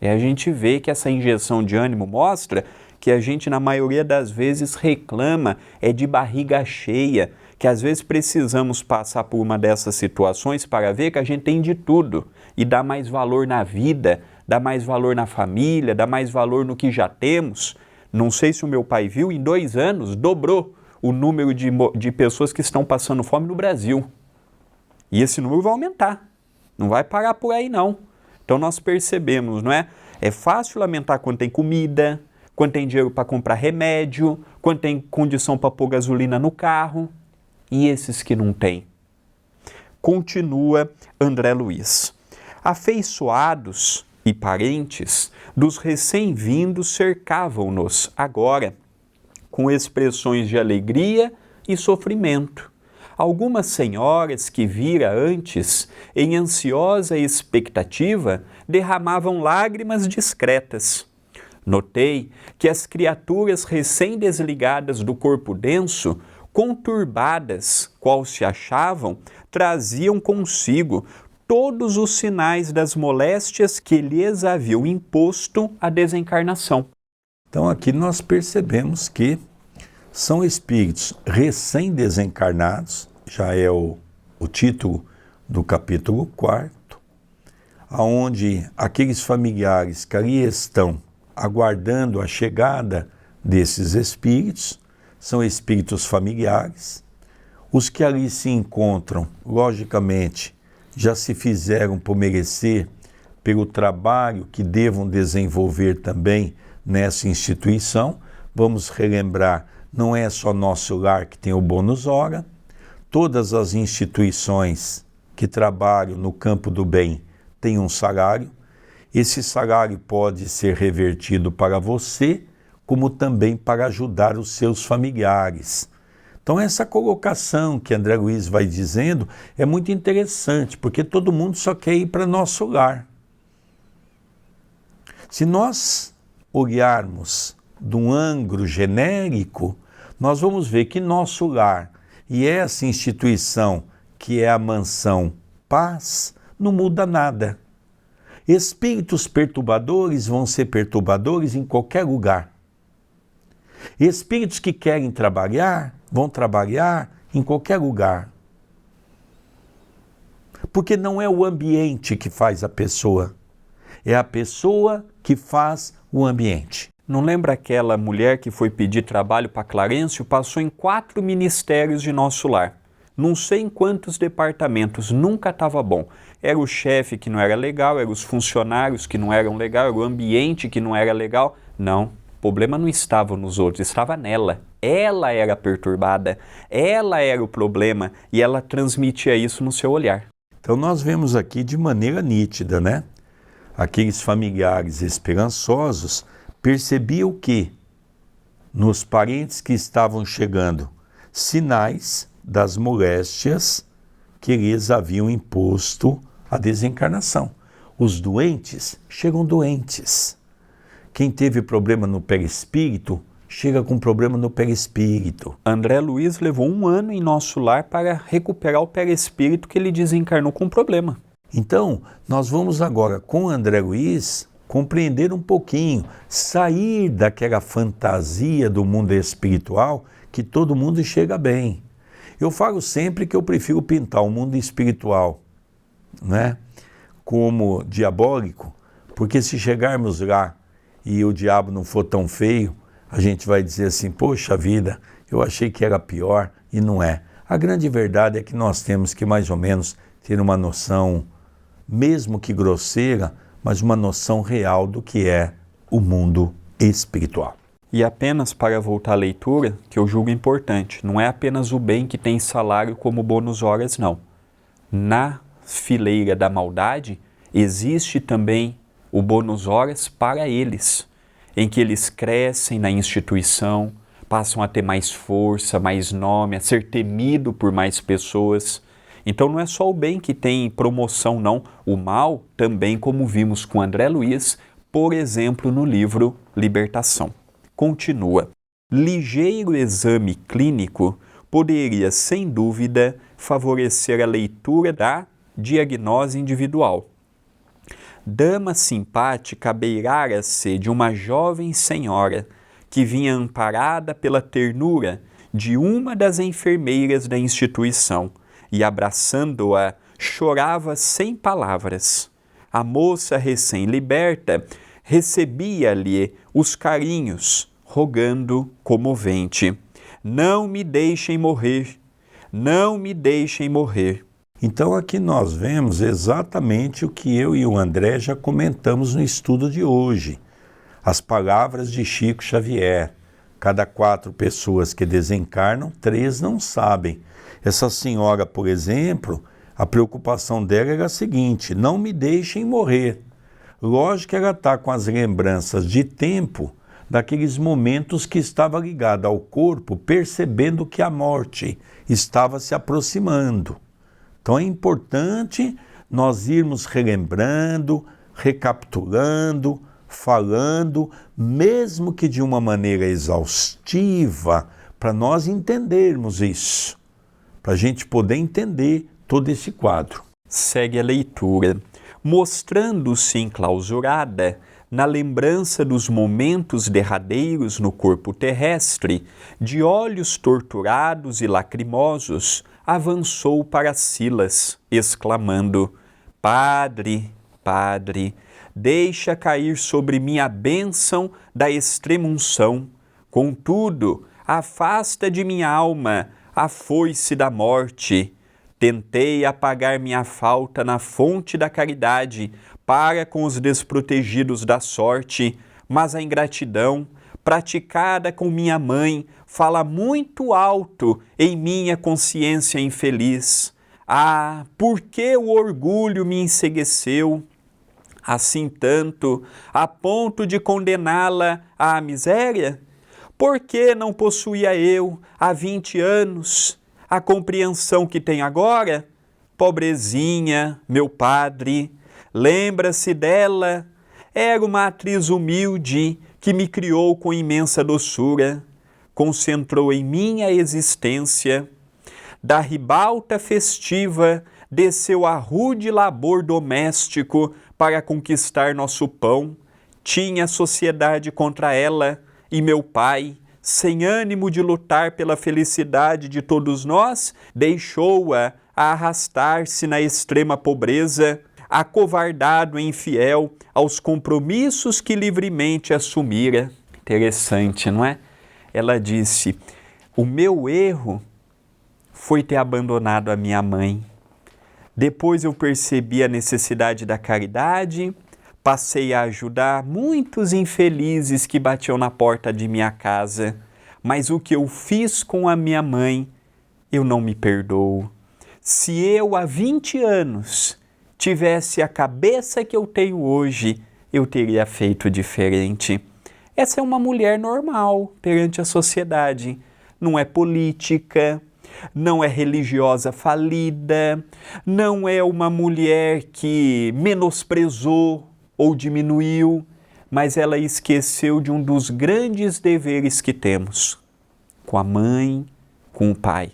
E a gente vê que essa injeção de ânimo mostra que a gente, na maioria das vezes, reclama de barriga cheia, que às vezes precisamos passar por uma dessas situações para ver que a gente tem de tudo e dá mais valor na vida, dá mais valor na família, dá mais valor no que já temos. Não sei se o meu pai viu, em 2 anos dobrou o número de pessoas que estão passando fome no Brasil. E esse número vai aumentar, não vai parar por aí não. Então nós percebemos, não é? É fácil lamentar quando tem comida, quando tem dinheiro para comprar remédio, quando tem condição para pôr gasolina no carro. E esses que não têm? Continua André Luiz. Afeiçoados e parentes dos recém-vindos cercavam-nos agora, com expressões de alegria e sofrimento, Algumas senhoras que vira antes, em ansiosa expectativa, derramavam lágrimas discretas. Notei que as criaturas recém-desligadas do corpo denso, conturbadas, qual se achavam, traziam consigo todos os sinais das moléstias que lhes haviam imposto a desencarnação. Então aqui nós percebemos que são espíritos recém-desencarnados, já é o título do capítulo 4º, onde aqueles familiares que ali estão aguardando a chegada desses espíritos, são espíritos familiares. Os que ali se encontram, logicamente, já se fizeram por merecer pelo trabalho que devam desenvolver também nessa instituição. Vamos relembrar, não é só Nosso Lar que tem o bônus hora, todas as instituições que trabalham no campo do bem têm um salário. Esse salário pode ser revertido para você, como também para ajudar os seus familiares. Então essa colocação que André Luiz vai dizendo é muito interessante, porque todo mundo só quer ir para Nosso Lar. Se nós olharmos de um ângulo genérico, nós vamos ver que Nosso Lar e essa instituição que é a Mansão Paz não muda nada. Espíritos perturbadores vão ser perturbadores em qualquer lugar. Espíritos que querem trabalhar, vão trabalhar em qualquer lugar. Porque não é o ambiente que faz a pessoa, é a pessoa que faz o ambiente. Não lembra aquela mulher que foi pedir trabalho para Clarencio, passou em 4 ministérios de Nosso Lar. Não sei em quantos departamentos, nunca estava bom. Era o chefe que não era legal, eram os funcionários que não eram legais, era o ambiente que não era legal. Não, o problema não estava nos outros, estava nela. Ela era perturbada, ela era o problema e ela transmitia isso no seu olhar. Então nós vemos aqui de maneira nítida, né? Aqueles familiares esperançosos percebiam que nos parentes que estavam chegando sinais das moléstias que lhes haviam imposto a desencarnação. Os doentes chegam doentes. Quem teve problema no perispírito, chega com problema no perispírito. André Luiz levou 1 ano em Nosso Lar para recuperar o perispírito que ele desencarnou com problema. Então, nós vamos agora, com André Luiz, compreender um pouquinho, sair daquela fantasia do mundo espiritual que todo mundo chega bem. Eu falo sempre que eu prefiro pintar o mundo espiritual, né, como diabólico, porque se chegarmos lá e o diabo não for tão feio, a gente vai dizer assim, poxa vida, eu achei que era pior e não é. A grande verdade é que nós temos que mais ou menos ter uma noção, mesmo que grosseira, mas uma noção real do que é o mundo espiritual. E apenas para voltar à leitura, que eu julgo importante, não é apenas o bem que tem salário como bônus horas, não. Na fileira da maldade, existe também o bônus horas para eles, em que eles crescem na instituição, passam a ter mais força, mais nome, a ser temido por mais pessoas. Então não é só o bem que tem promoção, não. O mal também, como vimos com André Luiz, por exemplo, no livro Libertação. Continua. Ligeiro exame clínico poderia, sem dúvida, favorecer a leitura da diagnose individual. Dama simpática beirara-se de uma jovem senhora que vinha amparada pela ternura de uma das enfermeiras da instituição e, abraçando-a, chorava sem palavras. A moça recém-liberta recebia-lhe os carinhos, rogando comovente: não me deixem morrer, não me deixem morrer. Então aqui nós vemos exatamente o que eu e o André já comentamos no estudo de hoje. As palavras de Chico Xavier. Cada 4 pessoas que desencarnam, 3 não sabem. Essa senhora, por exemplo, a preocupação dela era a seguinte: não me deixem morrer. Lógico que ela está com as lembranças de tempo daqueles momentos que estava ligado ao corpo, percebendo que a morte estava se aproximando. Então é importante nós irmos relembrando, recapitulando, falando, mesmo que de uma maneira exaustiva, para nós entendermos isso, para a gente poder entender todo esse quadro. Segue a leitura. Mostrando-se enclausurada na lembrança dos momentos derradeiros no corpo terrestre, de olhos torturados e lacrimosos, avançou para Silas, exclamando: Padre, Padre, deixa cair sobre mim a bênção da extrema-unção. Contudo, afasta de minha alma a foice da morte. Tentei apagar minha falta na fonte da caridade para com os desprotegidos da sorte, mas a ingratidão, praticada com minha mãe, fala muito alto em minha consciência infeliz. Ah, por que o orgulho me ensegueceu assim tanto, a ponto de condená-la à miséria? Por que não possuía eu, há 20 anos, a compreensão que tenho agora? Pobrezinha, meu padre, lembra-se dela? Era uma atriz humilde que me criou com imensa doçura, concentrou em mim a existência. Da ribalta festiva desceu a rude labor doméstico para conquistar nosso pão. Tinha a sociedade contra ela, e meu pai, sem ânimo de lutar pela felicidade de todos nós, deixou-a arrastar-se na extrema pobreza, acovardado e infiel aos compromissos que livremente assumira. Interessante, não é? Ela disse: o meu erro foi ter abandonado a minha mãe. Depois eu percebi a necessidade da caridade, passei a ajudar muitos infelizes que batiam na porta de minha casa, mas o que eu fiz com a minha mãe, eu não me perdoo. Se eu, há 20 anos, tivesse a cabeça que eu tenho hoje, eu teria feito diferente. Essa é uma mulher normal perante a sociedade. Não é política, não é religiosa falida, não é uma mulher que menosprezou ou diminuiu, mas ela esqueceu de um dos grandes deveres que temos, com a mãe, com o pai.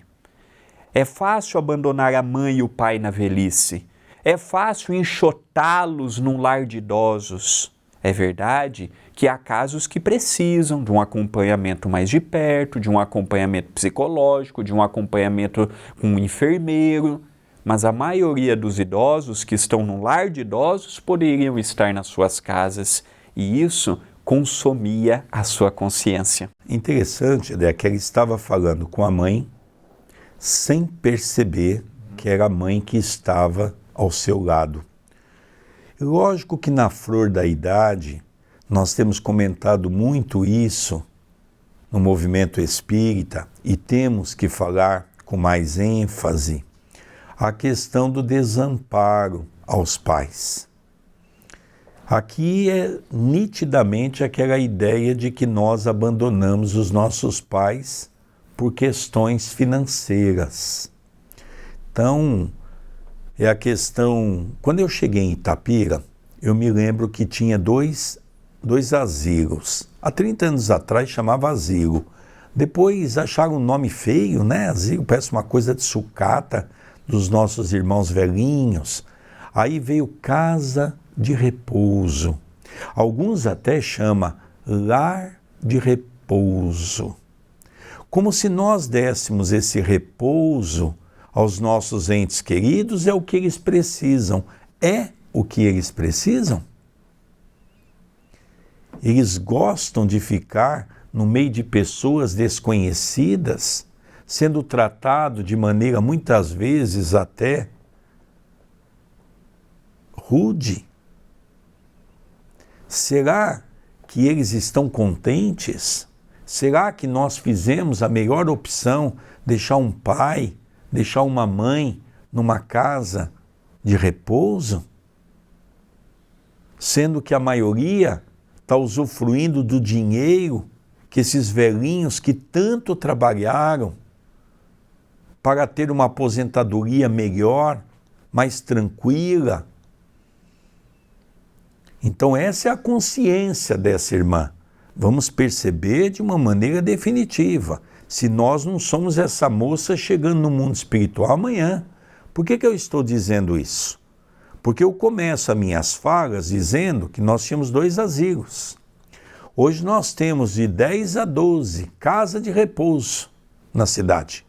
É fácil abandonar a mãe e o pai na velhice, é fácil enxotá-los num lar de idosos. É verdade que há casos que precisam de um acompanhamento mais de perto, de um acompanhamento psicológico, de um acompanhamento com um enfermeiro, mas a maioria dos idosos que estão no lar de idosos poderiam estar nas suas casas, e isso consumia a sua consciência. Interessante é que ela estava falando com a mãe sem perceber que era a mãe que estava ao seu lado. Lógico que na flor da idade, nós temos comentado muito isso no movimento espírita e temos que falar com mais ênfase a questão do desamparo aos pais. Aqui é nitidamente aquela ideia de que nós abandonamos os nossos pais por questões financeiras. Então, é a questão... Quando eu cheguei em Itapira, eu me lembro que tinha dois asilos. Há 30 anos atrás chamava asilo. Depois acharam um nome feio, né? Asilo parece uma coisa de sucata dos nossos irmãos velhinhos. Aí veio casa de repouso. Alguns até chamam lar de repouso. Como se nós dessemos esse repouso aos nossos entes queridos. É o que eles precisam. É o que eles precisam? Eles gostam de ficar no meio de pessoas desconhecidas, sendo tratado de maneira muitas vezes até rude. Será que eles estão contentes? Será que nós fizemos a melhor opção, deixar um pai, deixar uma mãe numa casa de repouso? Sendo que a maioria está usufruindo do dinheiro que esses velhinhos que tanto trabalharam para ter uma aposentadoria melhor, mais tranquila. Então essa é a consciência dessa irmã. Vamos perceber de uma maneira definitiva. Se nós não somos essa moça chegando no mundo espiritual amanhã. Por que eu estou dizendo isso? Porque eu começo as minhas falas dizendo que nós tínhamos 2 asilos. Hoje nós temos de 10 a 12 casas de repouso na cidade.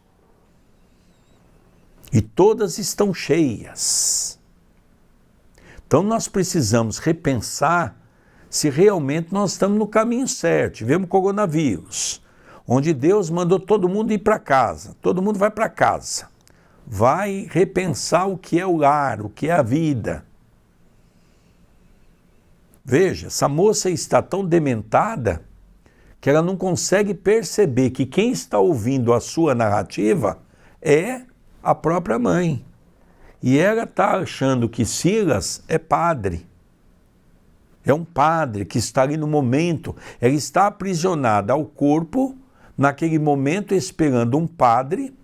E todas estão cheias. Então nós precisamos repensar se realmente nós estamos no caminho certo. Tivemos coronavírus, onde Deus mandou todo mundo ir para casa. Todo mundo vai para casa. Vai repensar o que é o lar, o que é a vida. Veja, essa moça está tão dementada que ela não consegue perceber que quem está ouvindo a sua narrativa é a própria mãe. E ela está achando que Silas é padre. É um padre que está ali no momento. Ela está aprisionada ao corpo, naquele momento esperando um padre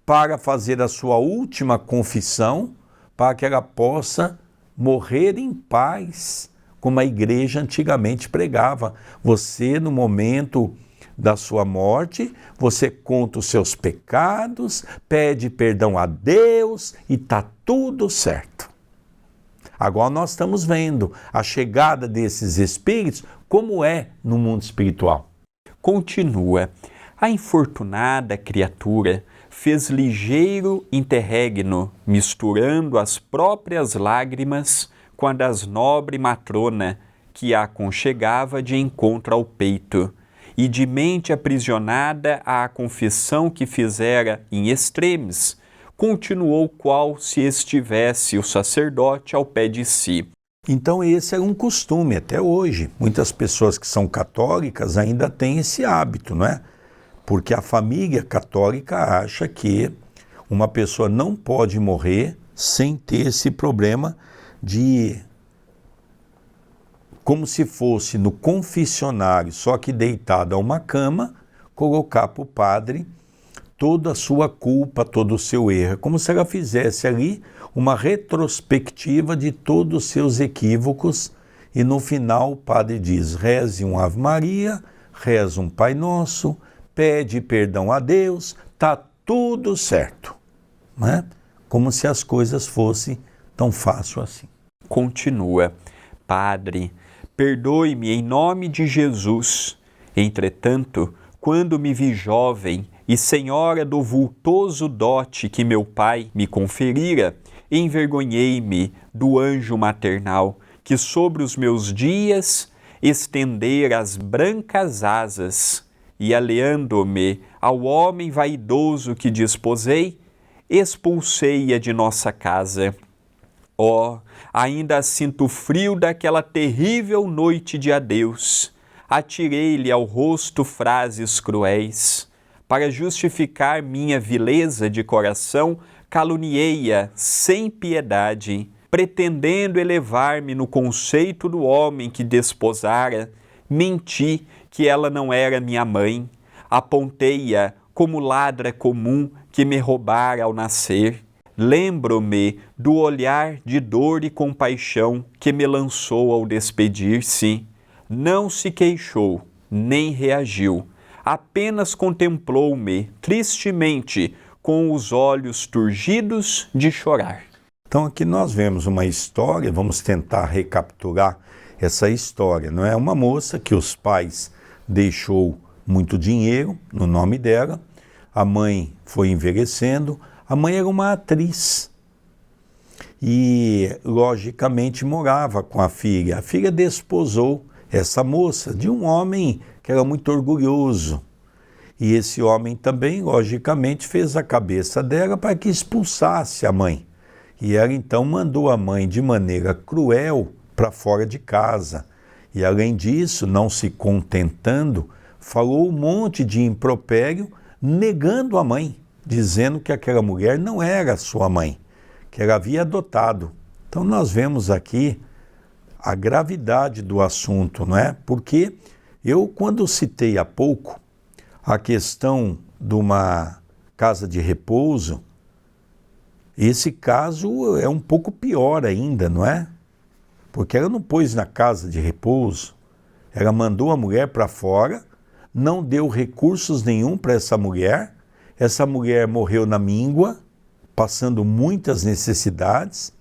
para fazer a sua última confissão, para que ela possa morrer em paz, como a igreja antigamente pregava. Você, no momento da sua morte, você conta os seus pecados, pede perdão a Deus e está tudo certo. Agora nós estamos vendo a chegada desses espíritos, como é no mundo espiritual. Continua. A infortunada criatura fez ligeiro interregno, misturando as próprias lágrimas com a das nobre matrona, que a aconchegava de encontro ao peito, e de mente aprisionada à confissão que fizera em extremis, continuou qual se estivesse o sacerdote ao pé de si. Então esse é um costume até hoje. Muitas pessoas que são católicas ainda têm esse hábito, não é? Porque a família católica acha que uma pessoa não pode morrer sem ter esse problema de, como se fosse no confessionário, só que deitado a uma cama, colocar para o padre toda a sua culpa, todo o seu erro, como se ela fizesse ali uma retrospectiva de todos os seus equívocos, e no final o padre diz: reze um Ave Maria, reze um Pai Nosso, pede perdão a Deus, está tudo certo. Não é? Como se as coisas fossem tão fácil assim. Continua. Padre, perdoe-me em nome de Jesus. Entretanto, quando me vi jovem e senhora do vultoso dote que meu pai me conferira, envergonhei-me do anjo maternal que sobre os meus dias estendera as brancas asas, e aliando-me ao homem vaidoso que desposei, expulsei-a de nossa casa. Oh, ainda sinto o frio daquela terrível noite de adeus. Atirei-lhe ao rosto frases cruéis. Para justificar minha vileza de coração, caluniei-a sem piedade, pretendendo elevar-me no conceito do homem que desposara. Menti que ela não era minha mãe. Apontei-a como ladra comum que me roubara ao nascer. Lembro-me do olhar de dor e compaixão que me lançou ao despedir-se. Não se queixou, nem reagiu. Apenas contemplou-me tristemente com os olhos turgidos de chorar. Então aqui nós vemos uma história, vamos tentar recapitular essa história. Não é uma moça que os pais deixou muito dinheiro no nome dela, a mãe foi envelhecendo, a mãe era uma atriz e logicamente morava com a filha. A filha desposou essa moça de um homem que era muito orgulhoso. E esse homem também, logicamente, fez a cabeça dela para que expulsasse a mãe. E ela então mandou a mãe de maneira cruel para fora de casa. E além disso, não se contentando, falou um monte de impropério, negando a mãe, dizendo que aquela mulher não era sua mãe, que ela havia adotado. Então nós vemos aqui a gravidade do assunto, não é? Porque eu, quando citei há pouco a questão de uma casa de repouso, esse caso é um pouco pior ainda, não é? Porque ela não pôs na casa de repouso, ela mandou a mulher para fora, não deu recursos nenhum para essa mulher morreu na míngua, passando muitas necessidades.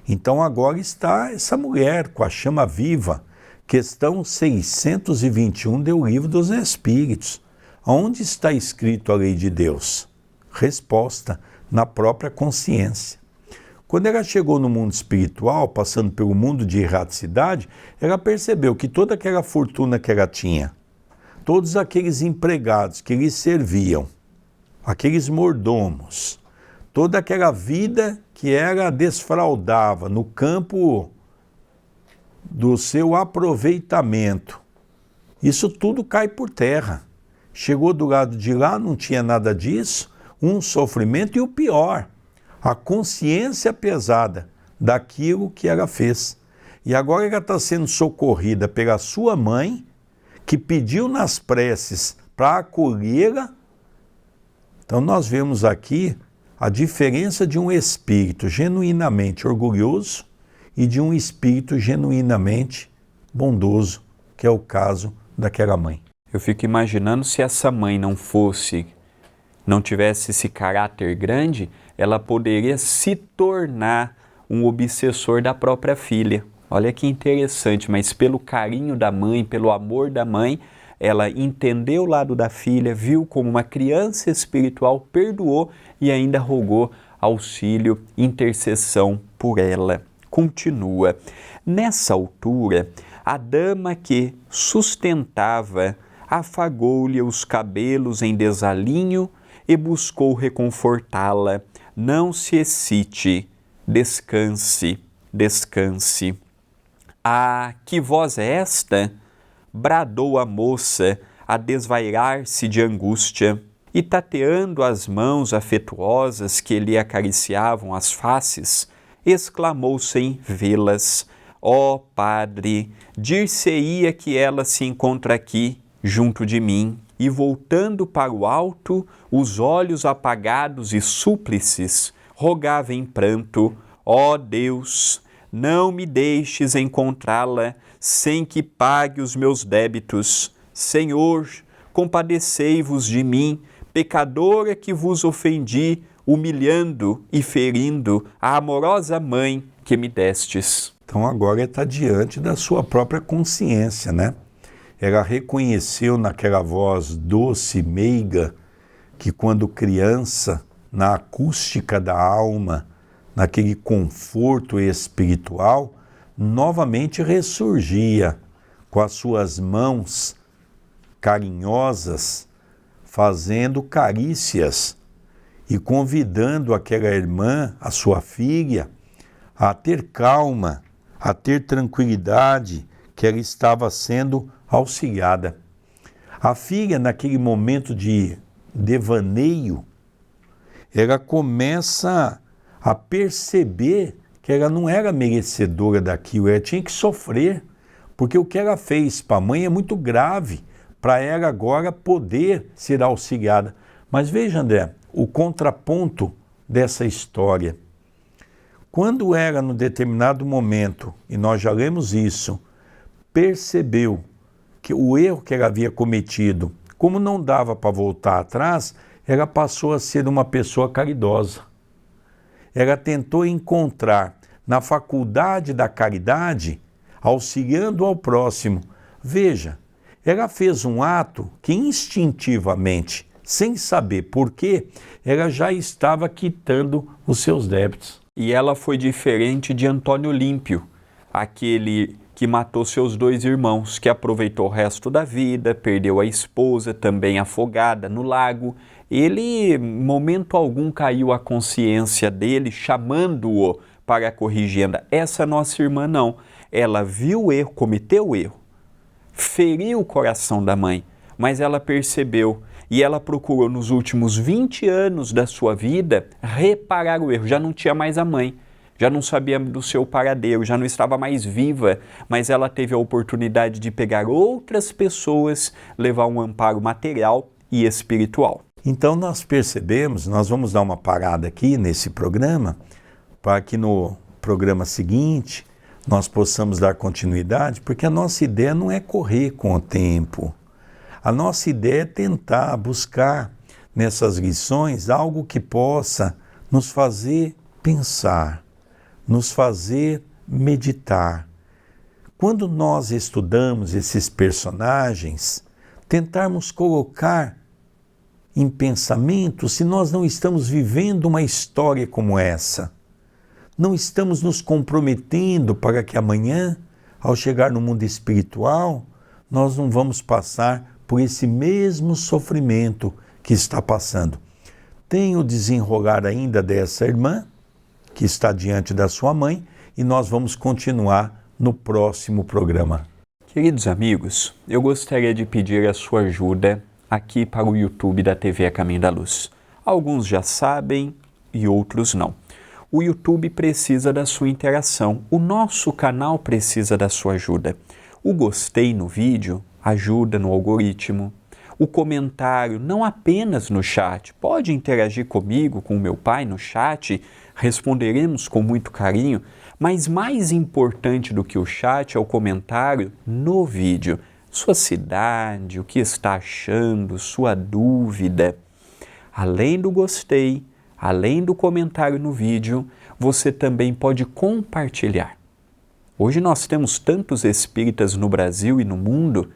Então agora está essa mulher com a chama viva, questão 621 do Livro dos Espíritos. Onde está escrito a lei de Deus? Resposta, na própria consciência. Quando ela chegou no mundo espiritual, passando pelo mundo de erraticidade, ela percebeu que toda aquela fortuna que ela tinha, todos aqueles empregados que lhe serviam, aqueles mordomos, toda aquela vida que ela desfraudava no campo do seu aproveitamento, isso tudo cai por terra. Chegou do lado de lá, não tinha nada disso, um sofrimento e o pior, a consciência pesada daquilo que ela fez. E agora ela está sendo socorrida pela sua mãe, que pediu nas preces para acolhê-la. Então nós vemos aqui a diferença de um espírito genuinamente orgulhoso e de um espírito genuinamente bondoso, que é o caso daquela mãe. Eu fico imaginando se essa mãe não tivesse esse caráter grande, ela poderia se tornar um obsessor da própria filha. Olha que interessante, mas pelo carinho da mãe, pelo amor da mãe, ela entendeu o lado da filha, viu como uma criança espiritual, perdoou e ainda rogou auxílio, intercessão por ela. Continua. Nessa altura, a dama que sustentava afagou-lhe os cabelos em desalinho e buscou reconfortá-la. Não se excite, descanse, descanse. Ah, que voz é esta? Bradou a moça a desvairar-se de angústia e, tateando as mãos afetuosas que lhe acariciavam as faces, exclamou sem vê-las: ó Padre, dir-se-ia que ela se encontra aqui, junto de mim. E voltando para o alto, os olhos apagados e súplices, rogava em pranto: ó Deus, não me deixes encontrá-la sem que pague os meus débitos. Senhor, compadecei-vos de mim, pecadora que vos ofendi, humilhando e ferindo a amorosa mãe que me destes. Então agora está diante da sua própria consciência, né? Ela reconheceu naquela voz doce, meiga, que quando criança, na acústica da alma, naquele conforto espiritual, novamente ressurgia com as suas mãos carinhosas, fazendo carícias e convidando aquela irmã, a sua filha, a ter calma, a ter tranquilidade, que ela estava sendo auxiliada. A filha, naquele momento de devaneio, ela começa a perceber que ela não era merecedora daquilo, ela tinha que sofrer, porque o que ela fez para a mãe é muito grave, para ela agora poder ser auxiliada. Mas veja, André, o contraponto dessa história. Quando ela, num determinado momento, e nós já lemos isso, percebeu que o erro que ela havia cometido, como não dava para voltar atrás, ela passou a ser uma pessoa caridosa. Ela tentou encontrar na faculdade da caridade, auxiliando ao próximo. Veja, ela fez um ato que instintivamente, sem saber por quê, ela já estava quitando os seus débitos. E ela foi diferente de Antônio Límpio, aquele que matou seus 2 irmãos, que aproveitou o resto da vida, perdeu a esposa, também afogada no lago. Ele, momento algum, caiu a consciência dele, chamando-o para a corrigenda. Essa nossa irmã não. Ela viu o erro, cometeu o erro, feriu o coração da mãe, mas ela percebeu e ela procurou nos últimos 20 anos da sua vida reparar o erro. Já não tinha mais a mãe. já não sabia do seu paradeiro, já não estava mais viva, mas ela teve a oportunidade de pegar outras pessoas, levar um amparo material e espiritual. Então nós percebemos, nós vamos dar uma parada aqui nesse programa, para que no programa seguinte nós possamos dar continuidade, porque a nossa ideia não é correr com o tempo. A nossa ideia é tentar buscar nessas lições algo que possa nos fazer pensar, nos fazer meditar. Quando nós estudamos esses personagens, tentarmos colocar em pensamento se nós não estamos vivendo uma história como essa. Não estamos nos comprometendo para que amanhã, ao chegar no mundo espiritual, nós não vamos passar por esse mesmo sofrimento que está passando. Tem o desenrolar ainda dessa irmã, que está diante da sua mãe, e nós vamos continuar no próximo programa. Queridos amigos, eu gostaria de pedir a sua ajuda aqui para o YouTube da TV A Caminho da Luz. Alguns já sabem e outros não. O YouTube precisa da sua interação, o nosso canal precisa da sua ajuda. O gostei no vídeo ajuda no algoritmo. O comentário, não apenas no chat, pode interagir comigo, com o meu pai no chat, responderemos com muito carinho, mas mais importante do que o chat é o comentário no vídeo. Sua cidade, o que está achando, sua dúvida. Além do gostei, além do comentário no vídeo, você também pode compartilhar. Hoje nós temos tantos espíritas no Brasil e no mundo,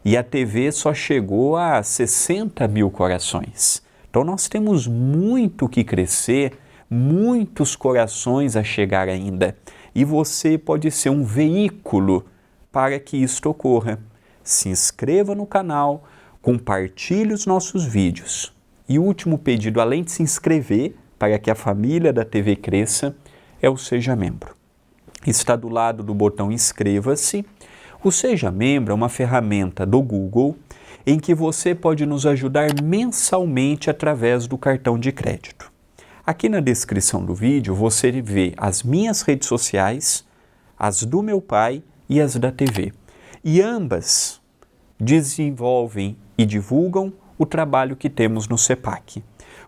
e a TV só chegou a 60 mil corações. Então nós temos muito que crescer, muitos corações a chegar ainda. E você pode ser um veículo para que isto ocorra. Se inscreva no canal, compartilhe os nossos vídeos. E o último pedido, além de se inscrever, para que a família da TV cresça, é o Seja Membro. Está do lado do botão Inscreva-se. O Seja Membro é uma ferramenta do Google em que você pode nos ajudar mensalmente através do cartão de crédito. Aqui na descrição do vídeo você vê as minhas redes sociais, as do meu pai e as da TV. E ambas desenvolvem e divulgam o trabalho que temos no CEPAC.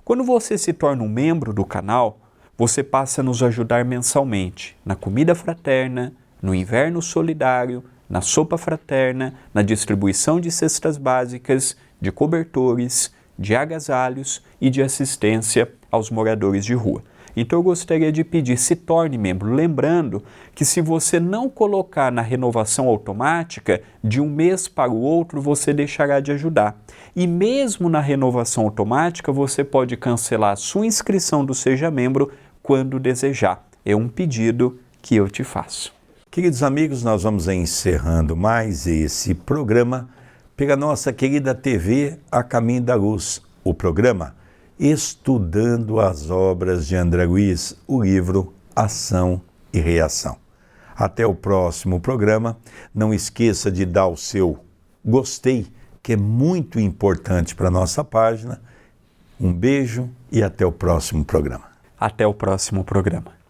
Quando você se torna um membro do canal, você passa a nos ajudar mensalmente na comida fraterna, no inverno solidário, na sopa fraterna, na distribuição de cestas básicas, de cobertores, de agasalhos e de assistência aos moradores de rua. Então eu gostaria de pedir, se torne membro, lembrando que se você não colocar na renovação automática, de um mês para o outro você deixará de ajudar. E mesmo na renovação automática você pode cancelar a sua inscrição do Seja Membro quando desejar. É um pedido que eu te faço. Queridos amigos, nós vamos encerrando mais esse programa pela nossa querida TV A Caminho da Luz, o programa Estudando as Obras de André Luiz, o livro Ação e Reação. Até o próximo programa. Não esqueça de dar o seu gostei, que é muito importante para a nossa página. Um beijo e até o próximo programa. Até o próximo programa.